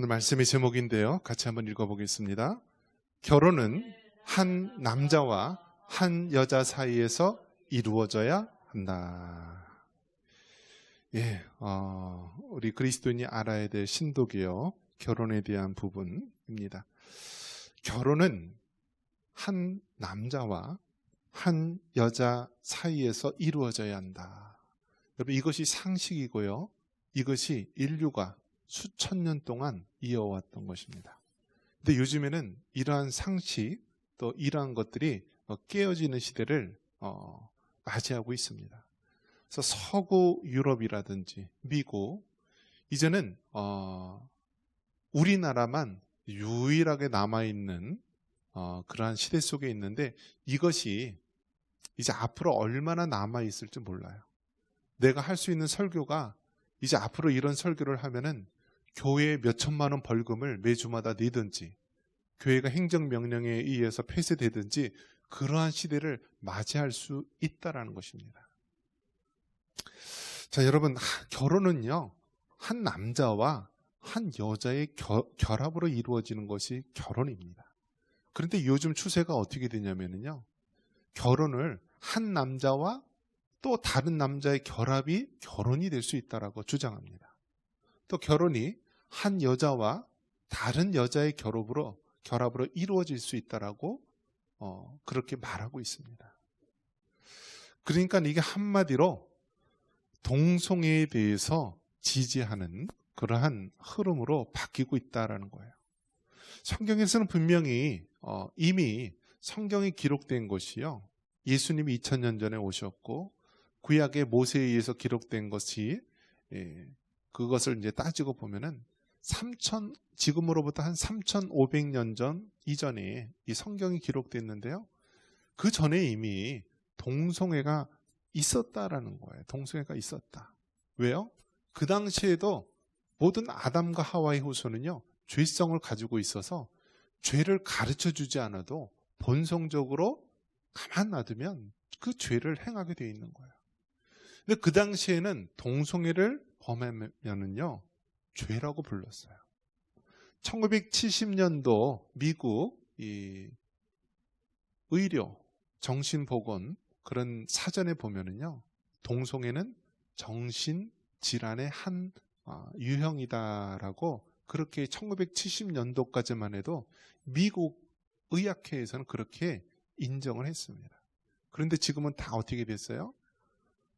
오늘 말씀의 제목인데요. 같이 한번 읽어보겠습니다. 결혼은 한 남자와 한 여자 사이에서 이루어져야 한다. 예, 우리 그리스도인이 알아야 될 신도기요. 결혼에 대한 부분입니다. 결혼은 한 남자와 한 여자 사이에서 이루어져야 한다. 여러분, 이것이 상식이고요. 이것이 인류가 수천 년 동안 이어왔던 것입니다. 근데 요즘에는 이러한 상식 또 이러한 것들이 깨어지는 시대를 맞이하고 있습니다. 그래서 서구 유럽이라든지 미국, 이제는 우리나라만 유일하게 남아있는 그러한 시대 속에 있는데, 이것이 이제 앞으로 얼마나 남아있을지 몰라요. 내가 할 수 있는 설교가 이제 앞으로 이런 설교를 하면은 교회에 몇 천만 원 벌금을 매주마다 내든지, 교회가 행정명령에 의해서 폐쇄되든지, 그러한 시대를 맞이할 수 있다라는 것입니다. 자, 여러분, 결혼은요, 한 남자와 한 여자의 결합으로 이루어지는 것이 결혼입니다. 그런데 요즘 추세가 어떻게 되냐면요, 결혼을 한 남자와 또 다른 남자의 결합이 결혼이 될 수 있다라고 주장합니다. 또 결혼이 한 여자와 다른 여자의 결합으로 이루어질 수 있다라고 그렇게 말하고 있습니다. 그러니까 이게 한마디로 동성애에 대해서 지지하는 그러한 흐름으로 바뀌고 있다라는 거예요. 성경에서는 분명히 이미 성경에 기록된 것이요, 예수님이 2000년 전에 오셨고 구약의 모세에 의해서 기록된 것이, 그것을 이제 따지고 보면은 지금으로부터 한 3,500년 전 이전에 이 성경이 기록됐는데요, 그 전에 이미 동성애가 있었다라는 거예요. 동성애가 있었다. 왜요? 그 당시에도 모든 아담과 하와의 후손은요, 죄성을 가지고 있어서 죄를 가르쳐 주지 않아도 본성적으로 가만 놔두면 그 죄를 행하게 되어 있는 거예요. 근데 그 당시에는 동성애를 범하면은요, 죄라고 불렀어요. 1970년도 미국 의료, 정신보건 그런 사전에 보면은요, 동성애는 정신질환의 한 유형이다라고, 그렇게 1970년도까지만 해도 미국 의학회에서는 그렇게 인정을 했습니다. 그런데 지금은 다 어떻게 됐어요?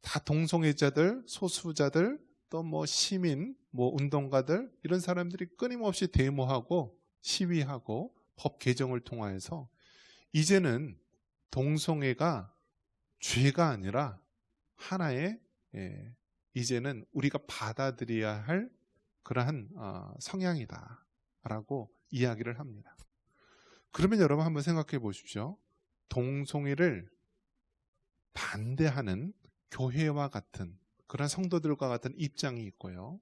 다 동성애자들, 소수자들, 또 뭐 시민, 뭐 운동가들, 이런 사람들이 끊임없이 데모하고 시위하고 법 개정을 통하여서 이제는 동성애가 죄가 아니라 하나의, 이제는 우리가 받아들여야 할 그러한 성향이다라고 이야기를 합니다. 그러면 여러분 한번 생각해 보십시오. 동성애를 반대하는 교회와 같은 그런 성도들과 같은 입장이 있고요,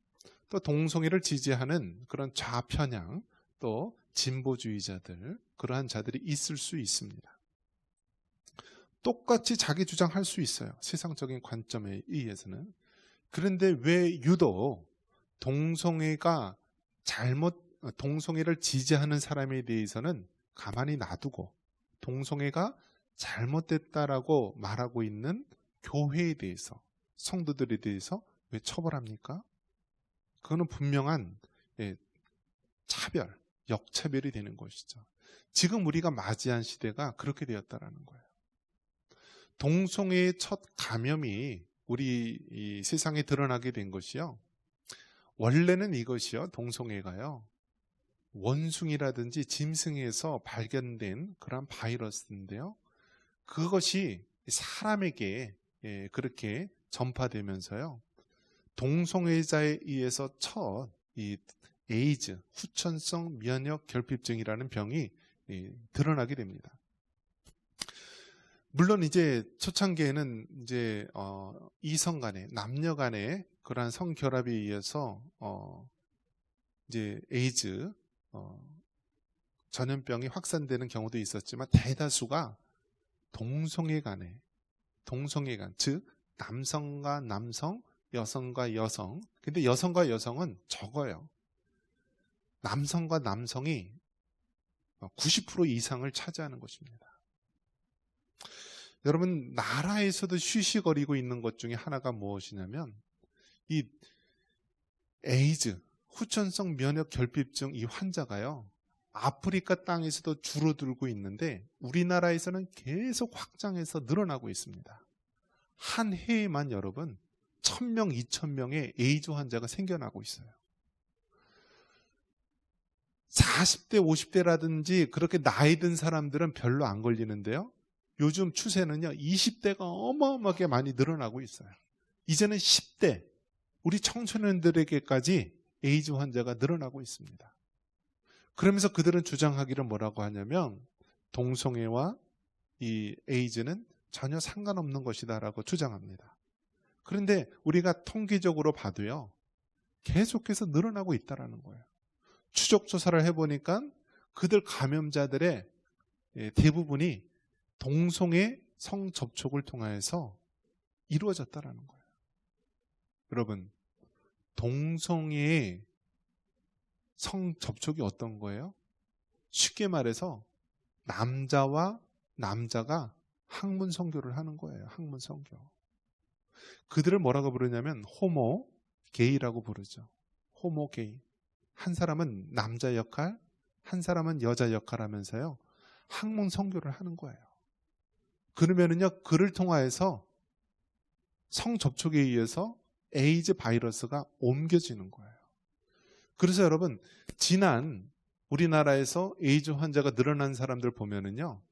또 동성애를 지지하는 그런 좌편향, 또 진보주의자들, 그러한 자들이 있을 수 있습니다. 똑같이 자기 주장할 수 있어요, 세상적인 관점에 의해서는. 그런데 왜 유독 동성애를 지지하는 사람에 대해서는 가만히 놔두고 동성애가 잘못됐다라고 말하고 있는 교회에 대해서, 성도들에 대해서 왜 처벌합니까? 그거는 분명한 차별, 역차별이 되는 것이죠. 지금 우리가 맞이한 시대가 그렇게 되었다라는 거예요. 동성애의 첫 감염이 우리 이 세상에 드러나게 된 것이요, 원래는 이것이요, 동성애가요, 원숭이라든지 짐승에서 발견된 그런 바이러스인데요, 그것이 사람에게 그렇게 전파되면서요, 동성애자에 의해서 첫 이 에이즈, 후천성 면역 결핍증이라는 병이 드러나게 됩니다. 물론 이제 초창기에는 이제 이성 간의, 남녀 간의 그러한 성결합에 의해서 이제 에이즈 전염병이 확산되는 경우도 있었지만, 대다수가 동성애 간, 즉 남성과 남성, 여성과 여성. 근데 여성과 여성은 적어요. 남성과 남성이 90% 이상을 차지하는 것입니다. 여러분, 나라에서도 쉬쉬거리고 있는 것 중에 하나가 무엇이냐면 이 에이즈, 후천성 면역 결핍증 이 환자가요, 아프리카 땅에서도 줄어들고 있는데 우리나라에서는 계속 확장해서 늘어나고 있습니다. 한 해에만 여러분 1000명, 2000명의 에이즈 환자가 생겨나고 있어요. 40대, 50대라든지 그렇게 나이 든 사람들은 별로 안 걸리는데요, 요즘 추세는요 20대가 어마어마하게 많이 늘어나고 있어요. 이제는 10대, 우리 청소년들에게까지 에이즈 환자가 늘어나고 있습니다. 그러면서 그들은 주장하기를 뭐라고 하냐면 동성애와 이 에이즈는 전혀 상관없는 것이다라고 주장합니다. 그런데 우리가 통계적으로 봐도요, 계속해서 늘어나고 있다는 거예요. 추적 조사를 해보니까 그들 감염자들의 대부분이 동성애 성접촉을 통해서 이루어졌다는 거예요. 여러분, 동성애의 성접촉이 어떤 거예요? 쉽게 말해서 남자와 남자가 학문 성교를 하는 거예요. 학문 성교. 그들을 뭐라고 부르냐면 호모 게이라고 부르죠. 호모 게이. 한 사람은 남자 역할, 한 사람은 여자 역할 하면서요, 학문 성교를 하는 거예요. 그러면은요, 그를 통하여서 성접촉에 의해서 에이즈 바이러스가 옮겨지는 거예요. 그래서 여러분, 지난 우리나라에서 에이즈 환자가 늘어난 사람들 보면은요,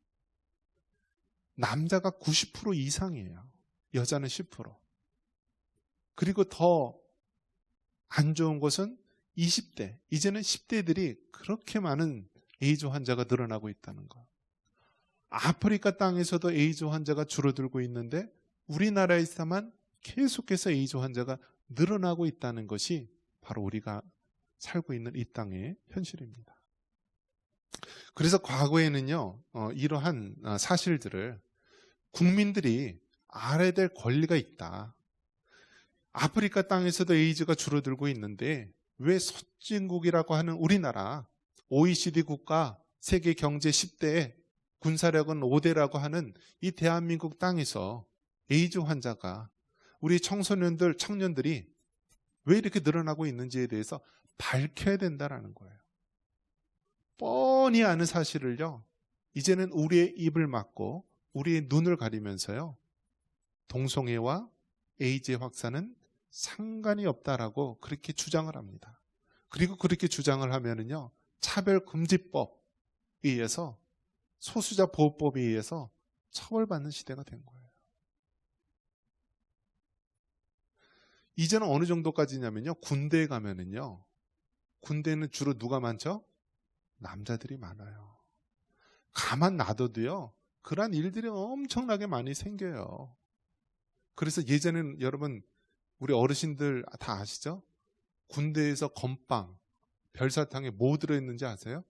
남자가 90% 이상이에요. 여자는 10%. 그리고 더 안 좋은 것은 20대, 이제는 10대들이 그렇게 많은 에이즈 환자가 늘어나고 있다는 것. 아프리카 땅에서도 에이즈 환자가 줄어들고 있는데 우리나라에서만 계속해서 에이즈 환자가 늘어나고 있다는 것이 바로 우리가 살고 있는 이 땅의 현실입니다. 그래서 과거에는요, 이러한 사실들을 국민들이 알아야 될 권리가 있다. 아프리카 땅에서도 에이즈가 줄어들고 있는데 왜 선진국이라고 하는 우리나라, OECD 국가 세계 경제 10대에 군사력은 5대라고 하는 이 대한민국 땅에서 에이즈 환자가, 우리 청소년들, 청년들이 왜 이렇게 늘어나고 있는지에 대해서 밝혀야 된다는 거예요. 뻔히 아는 사실을요, 이제는 우리의 입을 막고 우리의 눈을 가리면서요, 동성애와 에이즈의 확산은 상관이 없다라고 그렇게 주장을 합니다. 그리고 그렇게 주장을 하면은요, 차별금지법에 의해서, 소수자 보호법에 의해서 처벌받는 시대가 된 거예요. 이제는 어느 정도까지냐면요, 군대에 가면은요, 군대는 주로 누가 많죠? 남자들이 많아요. 가만 놔둬도요, 그러한 일들이 엄청나게 많이 생겨요. 그래서 예전에는 여러분, 우리 어르신들 다 아시죠? 군대에서 건빵, 별사탕에 뭐 들어있는지 아세요?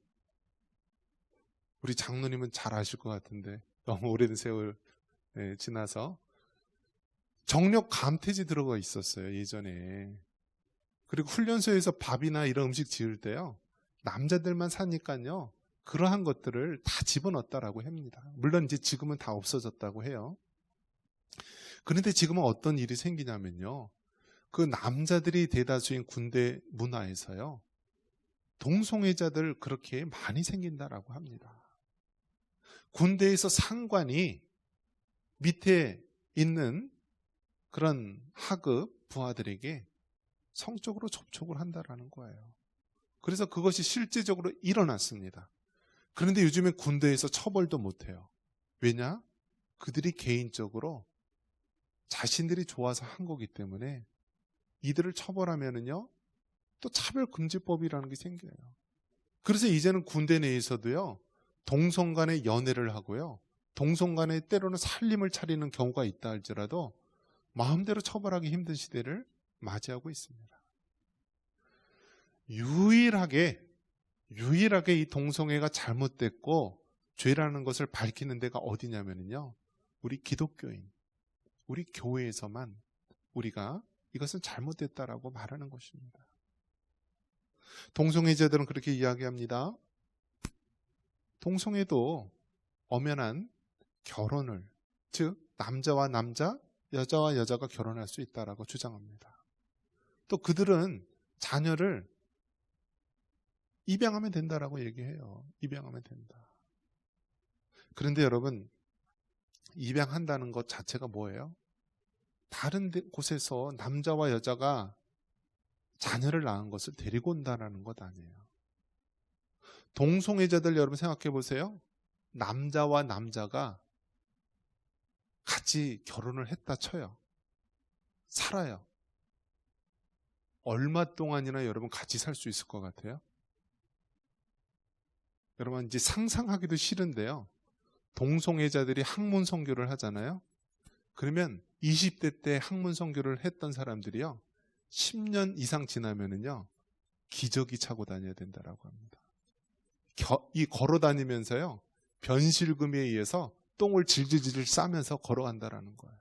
우리 장로님은 잘 아실 것 같은데, 너무 오랜 세월 지나서 정력 감퇴지 들어가 있었어요, 예전에. 그리고 훈련소에서 밥이나 이런 음식 지을 때요, 남자들만 사니까요, 그러한 것들을 다 집어넣었다라고 합니다. 물론 이제 지금은 다 없어졌다고 해요. 그런데 지금은 어떤 일이 생기냐면요, 그 남자들이 대다수인 군대 문화에서요, 동성애자들 그렇게 많이 생긴다라고 합니다. 군대에서 상관이 밑에 있는 그런 하급 부하들에게 성적으로 접촉을 한다라는 거예요. 그래서 그것이 실제적으로 일어났습니다. 그런데 요즘엔 군대에서 처벌도 못해요. 왜냐? 그들이 개인적으로 자신들이 좋아서 한 거기 때문에 이들을 처벌하면은요, 또 차별금지법이라는 게 생겨요. 그래서 이제는 군대 내에서도요, 동성 간의 연애를 하고요, 동성 간에 때로는 살림을 차리는 경우가 있다 할지라도 마음대로 처벌하기 힘든 시대를 맞이하고 있습니다. 유일하게 이 동성애가 잘못됐고 죄라는 것을 밝히는 데가 어디냐면요, 우리 기독교인, 우리 교회에서만 우리가 이것은 잘못됐다라고 말하는 것입니다. 동성애자들은 그렇게 이야기합니다. 동성애도 엄연한 결혼을, 즉 남자와 남자, 여자와 여자가 결혼할 수 있다라고 주장합니다. 또 그들은 자녀를 입양하면 된다라고 얘기해요. 입양하면 된다. 그런데 여러분, 입양한다는 것 자체가 뭐예요? 다른 곳에서 남자와 여자가 자녀를 낳은 것을 데리고 온다는 것 아니에요. 동성애자들 여러분 생각해 보세요. 남자와 남자가 같이 결혼을 했다 쳐요. 살아요. 얼마 동안이나 여러분 같이 살 수 있을 것 같아요? 여러분 이제 상상하기도 싫은데요. 동성애자들이 학문 선교를 하잖아요. 그러면 20대 때 학문 선교를 했던 사람들이요. 10년 이상 지나면은요. 기저귀 차고 다녀야 된다라고 합니다. 이 걸어 다니면서요. 변실금에 의해서 똥을 질질질 싸면서 걸어간다라는 거예요.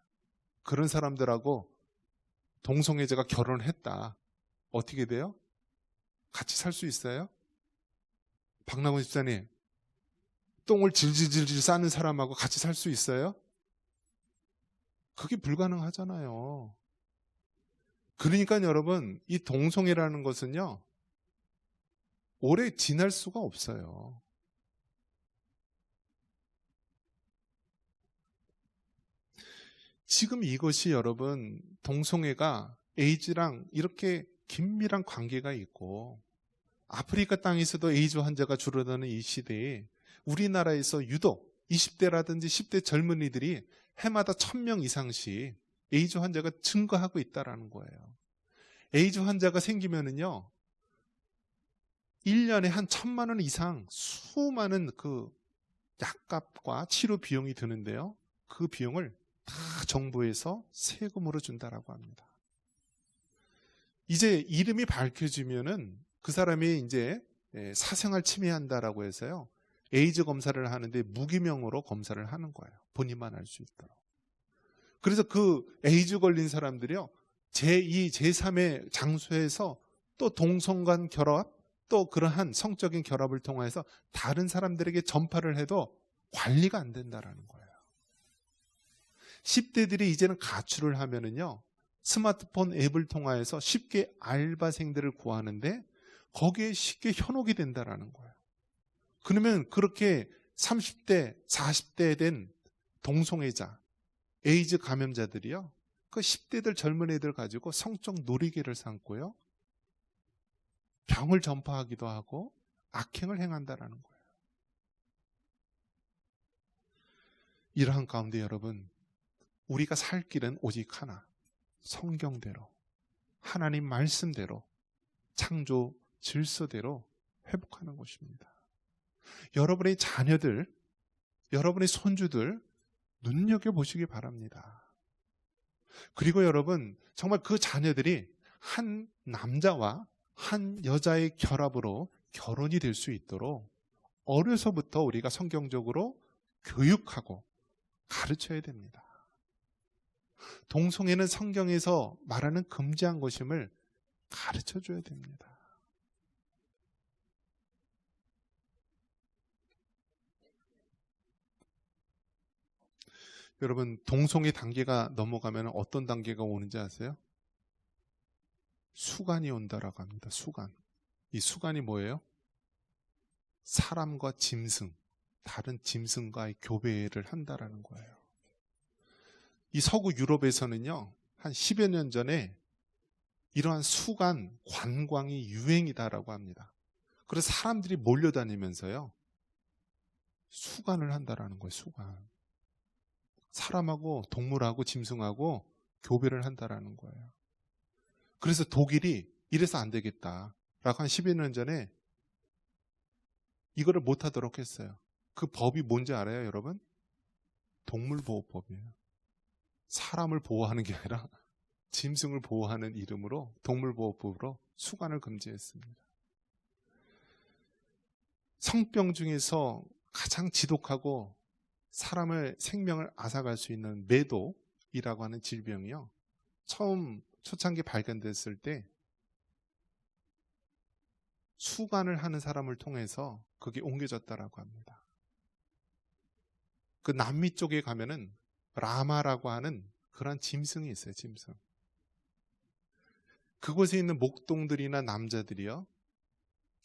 그런 사람들하고 동성애자가 결혼했다. 어떻게 돼요? 같이 살 수 있어요? 박남훈 집사님, 똥을 질질질질 싸는 사람하고 같이 살 수 있어요? 그게 불가능하잖아요. 그러니까 여러분, 이 동성애라는 것은요, 오래 지날 수가 없어요. 지금 이것이 여러분, 동성애가 에이즈랑 이렇게 긴밀한 관계가 있고, 아프리카 땅에서도 에이즈 환자가 줄어드는 이 시대에 우리나라에서 유독 20대라든지 10대 젊은이들이 해마다 1000명 이상씩 에이즈 환자가 증가하고 있다는 거예요. 에이즈 환자가 생기면은요, 1년에 한 1000만 원 이상 수많은 그 약값과 치료 비용이 드는데요. 그 비용을 다 정부에서 세금으로 준다라고 합니다. 이제 이름이 밝혀지면은 그 사람이 이제 사생활 침해한다라고 해서요. 에이즈 검사를 하는데 무기명으로 검사를 하는 거예요. 본인만 알 수 있도록. 그래서 그 에이즈 걸린 사람들이요. 제2, 제3의 장소에서 또 동성간 결합, 또 그러한 성적인 결합을 통해서 다른 사람들에게 전파를 해도 관리가 안 된다라는 거예요. 10대들이 이제는 가출을 하면은요. 스마트폰 앱을 통해서 쉽게 알바생들을 구하는데 거기에 쉽게 현혹이 된다라는 거예요. 그러면 그렇게 30대, 40대 된 동성애자, 에이즈 감염자들이요. 그 10대들 젊은 애들 가지고 성적 놀이개를 삼고요. 병을 전파하기도 하고 악행을 행한다라는 거예요. 이러한 가운데 여러분, 우리가 살 길은 오직 하나. 성경대로, 하나님 말씀대로, 창조 질서대로 회복하는 것입니다. 여러분의 자녀들, 여러분의 손주들 눈여겨보시기 바랍니다. 그리고 여러분, 정말 그 자녀들이 한 남자와 한 여자의 결합으로 결혼이 될 수 있도록 어려서부터 우리가 성경적으로 교육하고 가르쳐야 됩니다. 동성애는 성경에서 말하는 금지한 것임을 가르쳐줘야 됩니다. 여러분, 동성애 단계가 넘어가면 어떤 단계가 오는지 아세요? 수간이 온다라고 합니다. 수간. 이 수간이 뭐예요? 사람과 짐승, 다른 짐승과의 교배를 한다라는 거예요. 이 서구 유럽에서는요, 한 10여 년 전에 이러한 수간 관광이 유행이다라고 합니다. 그래서 사람들이 몰려다니면서요, 수간을 한다라는 거예요, 수간. 사람하고 동물하고 짐승하고 교배를 한다라는 거예요. 그래서 독일이 이래서 안 되겠다라고 한 10여 년 전에 이거를 못하도록 했어요. 그 법이 뭔지 알아요, 여러분? 동물보호법이에요. 사람을 보호하는 게 아니라 짐승을 보호하는 이름으로 동물보호법으로 수간을 금지했습니다. 성병 중에서 가장 지독하고 사람의 생명을 앗아갈 수 있는 매도이라고 하는 질병이요. 처음 초창기 발견됐을 때 수간을 하는 사람을 통해서 그게 옮겨졌다라고 합니다. 그 남미 쪽에 가면은 라마라고 하는 그런 짐승이 있어요. 짐승. 그곳에 있는 목동들이나 남자들이요,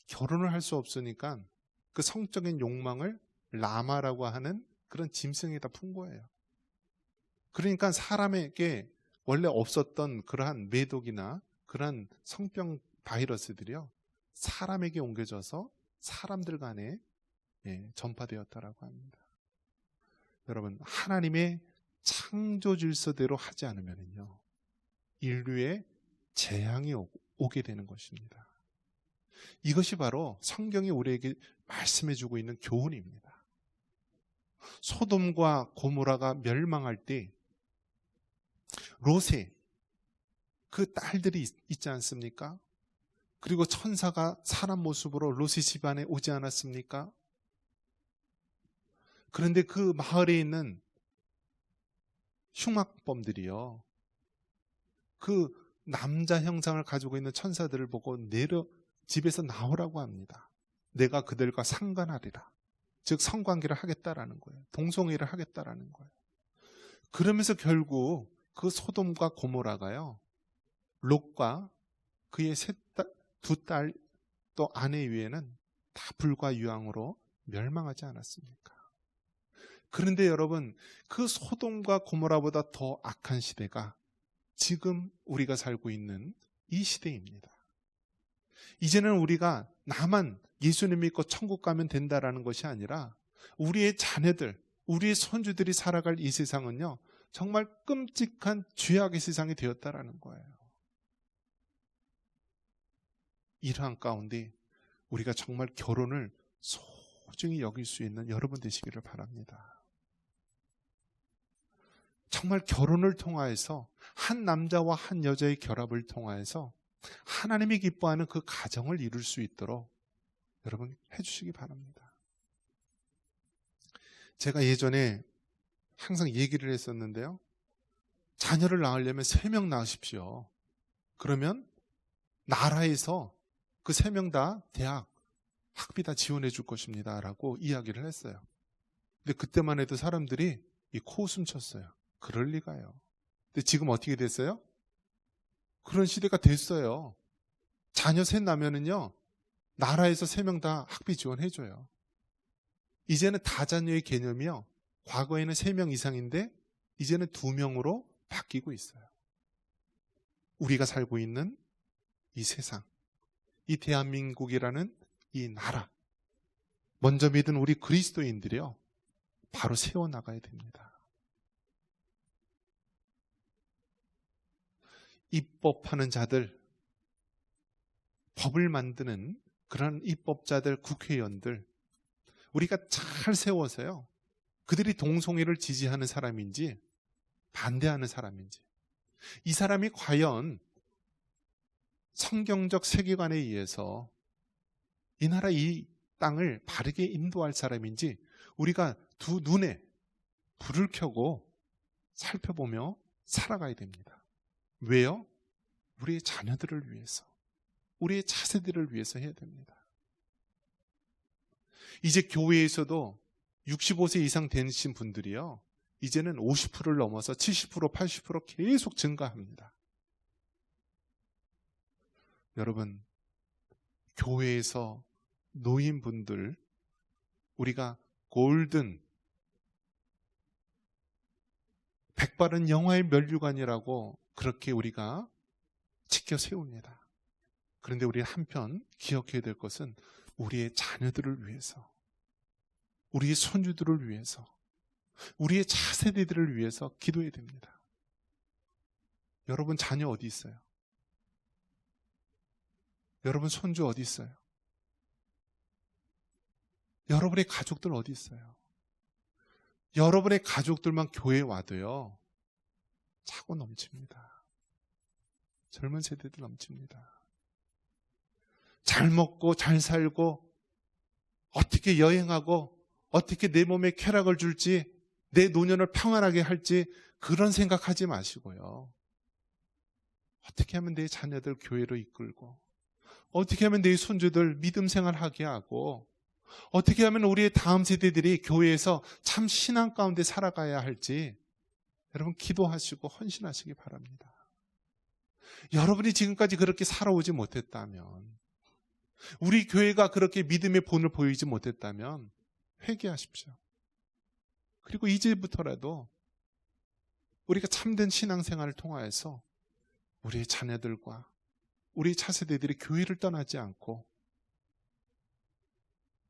결혼을 할 수 없으니까 그 성적인 욕망을 라마라고 하는 그런 짐승에다 푼 거예요. 그러니까 사람에게 원래 없었던 그러한 매독이나 그러한 성병 바이러스들이요, 사람에게 옮겨져서 사람들 간에 전파되었다라고 합니다. 여러분, 하나님의 창조 질서대로 하지 않으면요, 인류의 재앙이 오게 되는 것입니다. 이것이 바로 성경이 우리에게 말씀해주고 있는 교훈입니다. 소돔과 고모라가 멸망할 때 롯의 그 딸들이 있지 않습니까? 그리고 천사가 사람 모습으로 롯의 집안에 오지 않았습니까? 그런데 그 마을에 있는 흉악범들이요, 그 남자 형상을 가지고 있는 천사들을 보고 집에서 나오라고 합니다. 내가 그들과 상관하리라. 즉 성관계를 하겠다라는 거예요. 동성애를 하겠다라는 거예요. 그러면서 결국 그 소돔과 고모라가요, 롯과 그의 두 딸 또 아내 위에는 다 불과 유황으로 멸망하지 않았습니까? 그런데 여러분, 그 소돔과 고모라보다 더 악한 시대가 지금 우리가 살고 있는 이 시대입니다. 이제는 우리가 나만 예수님 믿고 천국 가면 된다라는 것이 아니라 우리의 자녀들, 우리의 손주들이 살아갈 이 세상은요, 정말 끔찍한 죄악의 세상이 되었다라는 거예요. 이러한 가운데 우리가 정말 결혼을 소중히 여길 수 있는 여러분 되시기를 바랍니다. 정말 결혼을 통하여서 한 남자와 한 여자의 결합을 통하여서 하나님이 기뻐하는 그 가정을 이룰 수 있도록 여러분 해주시기 바랍니다. 제가 예전에 항상 얘기를 했었는데요, 자녀를 낳으려면 3명 낳으십시오. 그러면 나라에서 그 3명 다 대학 학비 다 지원해 줄 것입니다 라고 이야기를 했어요. 근데 그때만 해도 사람들이 이 코웃음 쳤어요. 그럴 리가요. 근데 지금 어떻게 됐어요? 그런 시대가 됐어요. 자녀 셋 나면은요, 나라에서 3명 다 학비 지원해줘요. 이제는 다자녀의 개념이요, 과거에는 3명 이상인데 이제는 2명으로 바뀌고 있어요. 우리가 살고 있는 이 세상, 이 대한민국이라는 이 나라, 먼저 믿은 우리 그리스도인들이요, 바로 세워나가야 됩니다. 입법하는 자들, 법을 만드는 그런 입법자들, 국회의원들, 우리가 잘 세워서요, 그들이 동성애를 지지하는 사람인지 반대하는 사람인지, 이 사람이 과연 성경적 세계관에 의해서 이 나라 이 땅을 바르게 인도할 사람인지 우리가 두 눈에 불을 켜고 살펴보며 살아가야 됩니다. 왜요? 우리의 자녀들을 위해서, 우리의 차세대를 위해서 해야 됩니다. 이제 교회에서도 65세 이상 되신 분들이요, 이제는 50%를 넘어서 70%, 80% 계속 증가합니다. 여러분, 교회에서 노인분들, 우리가 골든, 백발은 영화의 면류관이라고 그렇게 우리가 지켜 세웁니다. 그런데 우리 한편 기억해야 될 것은 우리의 자녀들을 위해서, 우리의 손주들을 위해서, 우리의 차세대들을 위해서 기도해야 됩니다. 여러분 자녀 어디 있어요? 여러분 손주 어디 있어요? 여러분의 가족들 어디 있어요? 여러분의 가족들만 교회에 와도요, 차고 넘칩니다. 젊은 세대들 넘칩니다. 잘 먹고 잘 살고 어떻게 여행하고 어떻게 내 몸에 쾌락을 줄지, 내 노년을 평안하게 할지 그런 생각하지 마시고요, 어떻게 하면 내 자녀들 교회로 이끌고 어떻게 하면 내 손주들 믿음 생활하게 하고 어떻게 하면 우리의 다음 세대들이 교회에서 참 신앙 가운데 살아가야 할지 여러분 기도하시고 헌신하시기 바랍니다. 여러분이 지금까지 그렇게 살아오지 못했다면, 우리 교회가 그렇게 믿음의 본을 보이지 못했다면 회개하십시오. 그리고 이제부터라도 우리가 참된 신앙생활을 통하여서 우리의 자녀들과 우리 차세대들이 교회를 떠나지 않고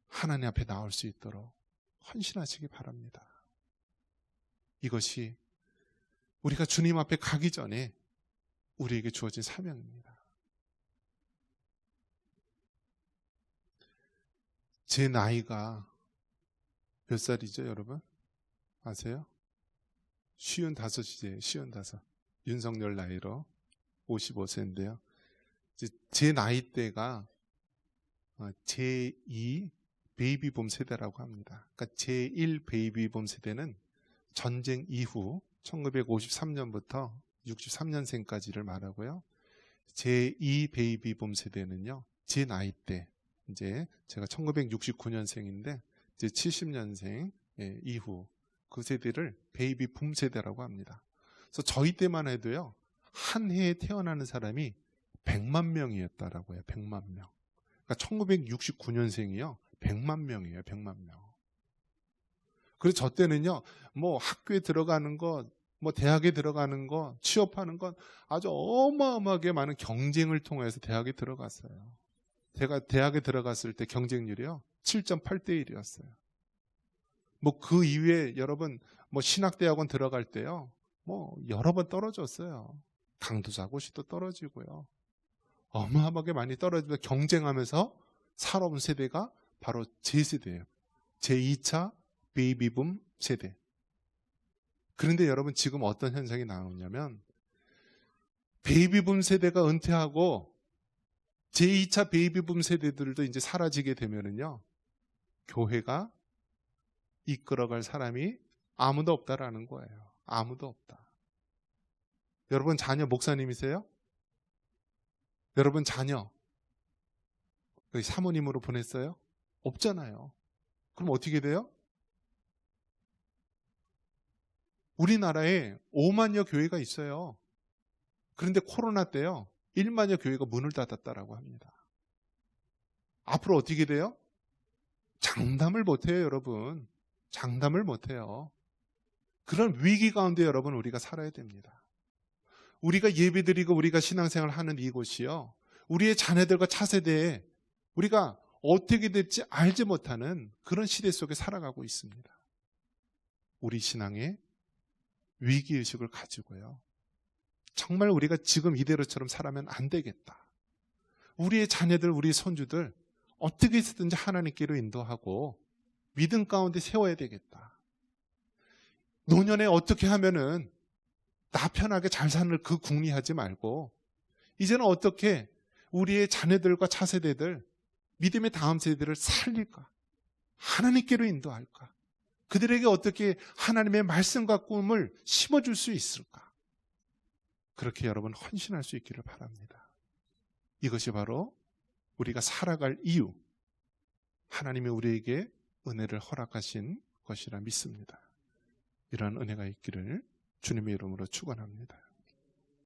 하나님 앞에 나올 수 있도록 헌신하시기 바랍니다. 이것이 우리가 주님 앞에 가기 전에 우리에게 주어진 사명입니다. 제 나이가 몇 살이죠, 여러분? 아세요? 55이제 55. 윤석열 나이로 55세인데요. 제 나이대가 제2 베이비붐 세대라고 합니다. 그러니까 제1 베이비붐 세대는 전쟁 이후 1953년부터 63년생까지를 말하고요. 제2 베이비붐 세대는요, 제 나이 때, 이제 제가 1969년생인데, 이제 70년생 이후 그 세대를 베이비붐 세대라고 합니다. 그래서 저희 때만 해도요, 한 해에 태어나는 사람이 100만 명이었다라고 해요. 100만 명. 그러니까 1969년생이요, 100만 명이에요. 100만 명. 그래서 저 때는요, 뭐 학교에 들어가는 것, 뭐 대학에 들어가는 것, 취업하는 것 아주 어마어마하게 많은 경쟁을 통해서 대학에 들어갔어요. 제가 대학에 들어갔을 때 경쟁률이요 7.8대 1이었어요. 뭐 그 이후에 여러분 뭐 신학대학원 들어갈 때요, 뭐 여러 번 떨어졌어요. 강도사고시도 떨어지고요. 어마어마하게 많이 떨어지면서 경쟁하면서 살아온 세대가 바로 제 세대예요. 제2차 베이비붐 세대. 그런데 여러분 지금 어떤 현상이 나오냐면 베이비붐 세대가 은퇴하고 제2차 베이비붐 세대들도 이제 사라지게 되면은요, 교회가 이끌어갈 사람이 아무도 없다라는 거예요. 아무도 없다. 여러분 자녀 목사님이세요? 여러분 자녀 사모님으로 보냈어요? 없잖아요. 그럼 어떻게 돼요? 우리나라에 5만여 교회가 있어요. 그런데 코로나 때요, 1만여 교회가 문을 닫았다라고 합니다. 앞으로 어떻게 돼요? 장담을 못해요, 여러분. 장담을 못해요. 그런 위기 가운데 여러분 우리가 살아야 됩니다. 우리가 예배드리고 우리가 신앙생활을 하는 이곳이요, 우리의 자녀들과 차세대에 우리가 어떻게 될지 알지 못하는 그런 시대 속에 살아가고 있습니다. 우리 신앙에 위기의식을 가지고요, 정말 우리가 지금 이대로처럼 살아면 안 되겠다. 우리의 자녀들, 우리 손주들 어떻게 해서든지 하나님께로 인도하고 믿음 가운데 세워야 되겠다. 노년에 어떻게 하면은 나 편하게 잘 사는 그 궁리하지 말고 이제는 어떻게 우리의 자녀들과 차세대들, 믿음의 다음 세대를 살릴까? 하나님께로 인도할까? 그들에게 어떻게 하나님의 말씀과 꿈을 심어줄 수 있을까? 그렇게 여러분 헌신할 수 있기를 바랍니다. 이것이 바로 우리가 살아갈 이유, 하나님이 우리에게 은혜를 허락하신 것이라 믿습니다. 이러한 은혜가 있기를 주님의 이름으로 축원합니다.